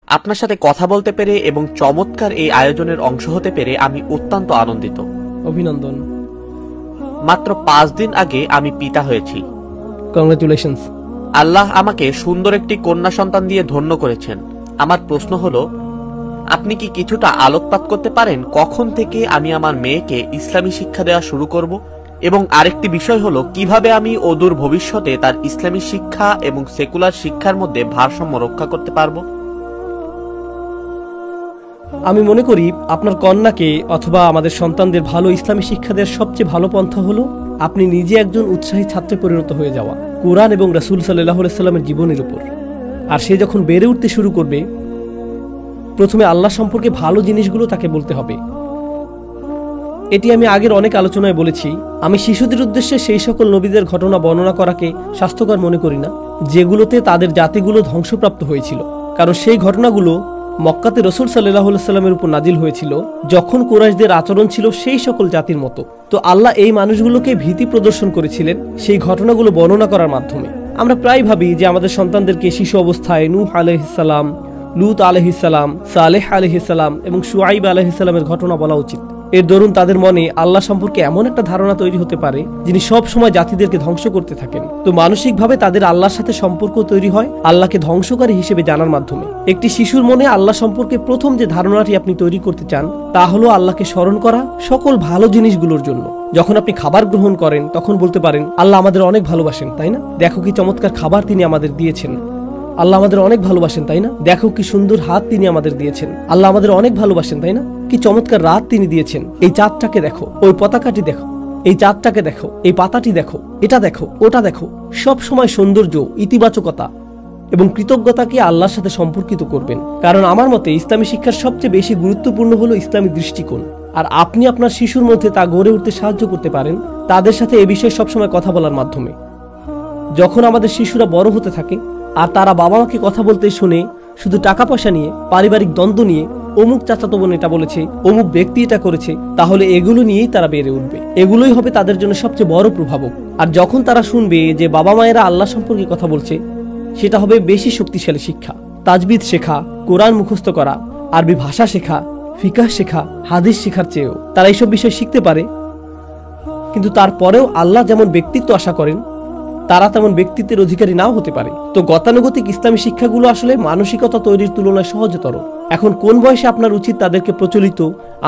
আপনার সাথে কথা বলতে পেরে এবং চমৎকার এই আয়োজনের অংশ হতে পেরে আমি অত্যন্ত আনন্দিত। অভিনন্দন। মাত্র 5 দিন আগে আমি পিতা হয়েছি। কংগ্রাচুলেশনস। আল্লাহ আমাকে সুন্দর একটি কন্যা সন্তান দিয়ে ধন্য করেছেন। আমার প্রশ্ন হলো, আপনি কি কিছুটা আলোকপাত করতে পারেন কখন থেকে আমি আমার মেয়েকে ইসলামী শিক্ষা দেওয়া শুরু করব, এবং আরেকটি বিষয় হলো কিভাবে আমি অদূর ভবিষ্যতে তার ইসলামী শিক্ষা এবং সেকুলার শিক্ষার মধ্যে ভারসাম্য রক্ষা করতে পারবো? আমি মনে করি আপনার কন্যাকে অথবা আমাদের সন্তানদের ভালো ইসলামী শিক্ষা দেওয়ার সবচেয়ে ভালো পন্থা হলো আপনি নিজে একজন উৎসাহী ছাত্রে পরিণত হয়ে যাওয়া কোরআন এবং রাসূল সাল্লাল্লাহু আলাইহি সাল্লামের জীবনের উপর। আর সে যখন বেড়ে উঠতে শুরু করবে, প্রথমে আল্লাহ সম্পর্কে ভালো জিনিসগুলো তাকে বলতে হবে। এটি আমি আগের অনেক আলোচনায় বলেছি। আমি শিশুদের উদ্দেশ্যে সেই সকল নবীদের ঘটনা বর্ণনা করাকে স্বাস্থ্যকর মনে করি না যেগুলোতে তাদের জাতিগুলো ধ্বংসপ্রাপ্ত হয়েছিল, কারণ সেই ঘটনাগুলো মক্কাতে রাসূল সাল্লাল্লাহু আলাইহি সাল্লামের উপর নাজিল হয়েছিল যখন কুরাইশদের আচরণ ছিল সেই সকল জাতির মতো। তো আল্লাহ এই মানুষগুলোকে ভীতি প্রদর্শন করেছিলেন সেই ঘটনাগুলো বর্ণনা করার মাধ্যমে। আমরা প্রায় ভাবি যে আমাদের সন্তানদেরকে শিশু অবস্থায় নূহ আলাইহিস সালাম, লূত আলাইহিস সালাম, সালেহ আলাইহিস সালাম এবং শুআইব আলাইহিস সালামের ঘটনা বলা উচিত। এর দরুন তাদের মনে আল্লাহ সম্পর্কে এমন একটা ধারণা তৈরি হতে পারে যিনি সব সময় জাতিদেরকে ধ্বংস করতে থাকেন। তো মানসিকভাবে তাদের আল্লাহর সাথে সম্পর্ক তৈরি হয় আল্লাহকে ধ্বংসকারী হিসেবে জানার মাধ্যমে। একটি শিশুর মনে আল্লাহ সম্পর্কে প্রথম যে ধারণাটি আপনি তৈরি করতে চান তা হলো আল্লাহকে স্মরণ করা সকল ভালো জিনিসগুলোর জন্য। যখন আপনি খাবার গ্রহণ করেন তখন বলতে পারেন, আল্লাহ আমাদের অনেক ভালোবাসেন, তাই না? দেখো কি চমৎকার খাবার তিনি আমাদের দিয়েছেন। আল্লাহ আমাদের অনেক ভালোবাসেন, তাই না? দেখো কি সুন্দর হাত তিনি আমাদের দিয়েছেন। আল্লাহ আমাদের অনেক ভালোবাসেন, তাই না? কি চমৎকার রাত তিনি দিয়েছেন। এই চাঁদটাকে দেখো, ওই পতাকাটি দেখো, এই চাঁদটাকে দেখো, এই পাতাটি দেখো, এটা দেখো, ওটা দেখো। সব সময় সৌন্দর্য, ইতিবাচকতা এবং কৃতজ্ঞতাকে আল্লাহর সাথে সম্পর্কিত করবেন। কারণ আমার মতে ইসলামী শিক্ষার সবচেয়ে বেশি গুরুত্বপূর্ণ হলো ইসলামী দৃষ্টিকোণ। আর আপনি আপনার শিশুর মধ্যে তা গড়ে উঠতে সাহায্য করতে পারেন তাদের সাথে এ বিষয়ে সবসময় কথা বলার মাধ্যমে। যখন আমাদের শিশুরা বড় হতে থাকে আর তারা বাবা মাকে কথা বলতে শুনে শুধু টাকা পয়সা নিয়ে, পারিবারিক দ্বন্দ্ব নিয়ে, অমুক চাচাতো বোন এটা বলেছে, অমুক ব্যক্তি এটা করেছে, তাহলে এগুলো নিয়েই তারা বেড়ে উঠবে। এগুলোই হবে তাদের জন্য সবচেয়ে বড় প্রভাবক। আর যখন তারা শুনবে যে বাবা মায়েরা আল্লাহ সম্পর্কে কথা বলছে, সেটা হবে বেশি শক্তিশালী শিক্ষা। তাজবিদ শেখা, কোরআন মুখস্থ করা, আরবি ভাষা শেখা, ফিকাহ শেখা, হাদিস শেখার চেয়েও তারা এইসব বিষয় শিখতে পারে। কিন্তু তারপরেও আল্লাহ যেমন ব্যক্তিত্ব আশা করেন তারা তেমন ব্যক্তিত্বের অধিকারী নাও হতে পারে। তো গতানুগতিক ইসলামী শিক্ষাগুলো আসলে মানসিকতা তৈরির তুলনায় সহজতর। এখন কোন বয়সে আপনার উচিত তাদেরকে প্রচলিত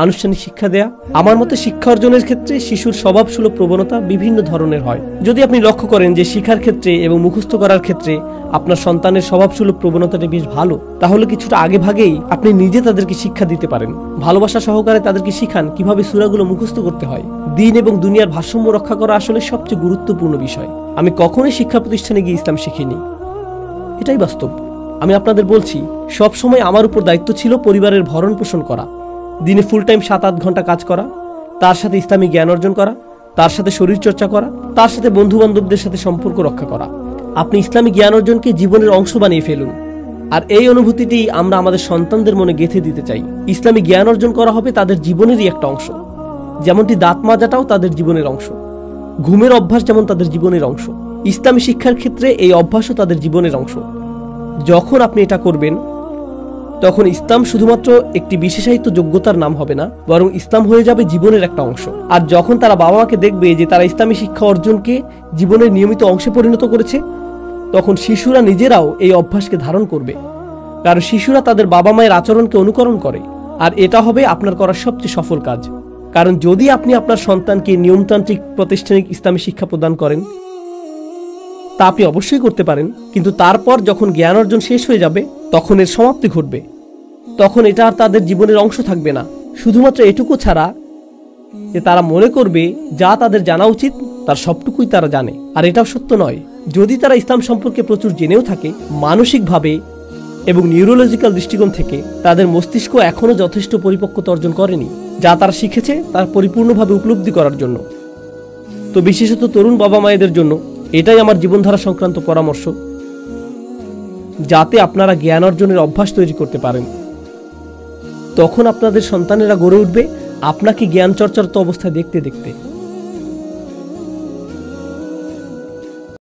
আনুষ্ঠানিক শিক্ষা দেয়া? আমার মতে শিক্ষা অর্জনের ক্ষেত্রে শিশুর স্বভাবসুলভ প্রবণতা বিভিন্ন ধরনের হয়। যদি আপনি লক্ষ্য করেন যে শিক্ষার ক্ষেত্রে এবং মুখস্থ করার ক্ষেত্রে আপনার সন্তানের স্বভাবসুলভ প্রবণতাটি বেশ ভালো, তাহলে কিছুটা আগে ভাগেই আপনি নিজে তাদেরকে শিক্ষা দিতে পারেন। ভালোবাসা সহকারে তাদেরকে শিখান কিভাবে সূরাগুলো মুখস্থ করতে হয়। দিন এবং দুনিয়ার ভারসাম্য রক্ষা করা আসলে সবচেয়ে গুরুত্বপূর্ণ বিষয়। আমি কখনোই শিক্ষা প্রতিষ্ঠানে গিয়ে ইসলাম শিখিনি, এটাই বাস্তব। আমি আপনাদের বলছি, সব সময় আমার উপর দায়িত্ব ছিল পরিবারের ভরণ পোষণ করা, দিনে ফুল টাইম 7-8 ঘন্টা কাজ করা, তার সাথে ইসলামী জ্ঞান অর্জন করা, তার সাথে শরীর চর্চা করা, তার সাথে বন্ধু বান্ধবদের সাথে সম্পর্ক রক্ষা করা। আপনি ইসলামী জ্ঞান অর্জনকে জীবনের অংশ বানিয়ে ফেলুন। আর এই অনুভূতিটি আমরা আমাদের সন্তানদের মনে গেঁথে দিতে চাই। ইসলামী জ্ঞান অর্জন করা হবে তাদের জীবনেরই একটা অংশ, যেমনটি দাঁত মাজাটাও তাদের জীবনের অংশ, ঘুমের অভ্যাস যেমন তাদের জীবনের অংশ। ইসলামী শিক্ষার ক্ষেত্রে এই অভ্যাসও তাদের জীবনের অংশ। যখন আপনি এটা করবেন তখন ইসলাম শুধুমাত্র একটি বিশেষায়িত যোগ্যতার নাম হবে না, বরং ইসলাম হয়ে যাবে জীবনের একটা অংশ। আর যখন তারা বাবা মাকে দেখবে যে তারা ইসলামী শিক্ষা অর্জনকে জীবনের নিয়মিত অংশে পরিণত করেছে, তখন শিশুরা নিজেরাও এই অভ্যাসকে ধারণ করবে। কারণ শিশুরা তাদের বাবা মায়ের আচরণকে অনুকরণ করে, আর এটা হবে আপনার করার সবচেয়ে সফল কাজ। কারণ যদি আপনি আপনার সন্তানকে নিয়মতান্ত্রিক প্রাতিষ্ঠানিক ইসলামী শিক্ষা প্রদান করেন, তা আপনি অবশ্যই করতে পারেন, কিন্তু তারপর যখন জ্ঞান অর্জন শেষ হয়ে যাবে তখন এর সমাপ্তি ঘটবে। তখন এটা আর তাদের জীবনের অংশ থাকবে না, শুধুমাত্র এটুকু ছাড়া যে তারা মনে করবে যা তাদের জানা উচিত তার সবটুকুই তারা জানে। আর এটাও সত্য নয়। যদি তারা ইসলাম সম্পর্কে প্রচুর জেনেও থাকে, মানসিকভাবে এবং নিউরোলজিক্যাল দৃষ্টিকোণ থেকে তাদের মস্তিষ্ক এখনো যথেষ্ট পরিপক্কতা অর্জন করেনি যা তারা শিখেছে তার পরিপূর্ণভাবে উপলব্ধি করার জন্য। তো বিশেষত তরুণ বাবা মায়েদের জন্য এটাই আমার জীবনধারা সংক্রান্ত পরামর্শ, যাতে আপনারা জ্ঞান অর্জনের অভ্যাস তৈরি করতে পারেন। তখন আপনাদের সন্তানেরা গড়ে উঠবে আপনাকে জ্ঞান চর্চারত অবস্থায় দেখতে দেখতে।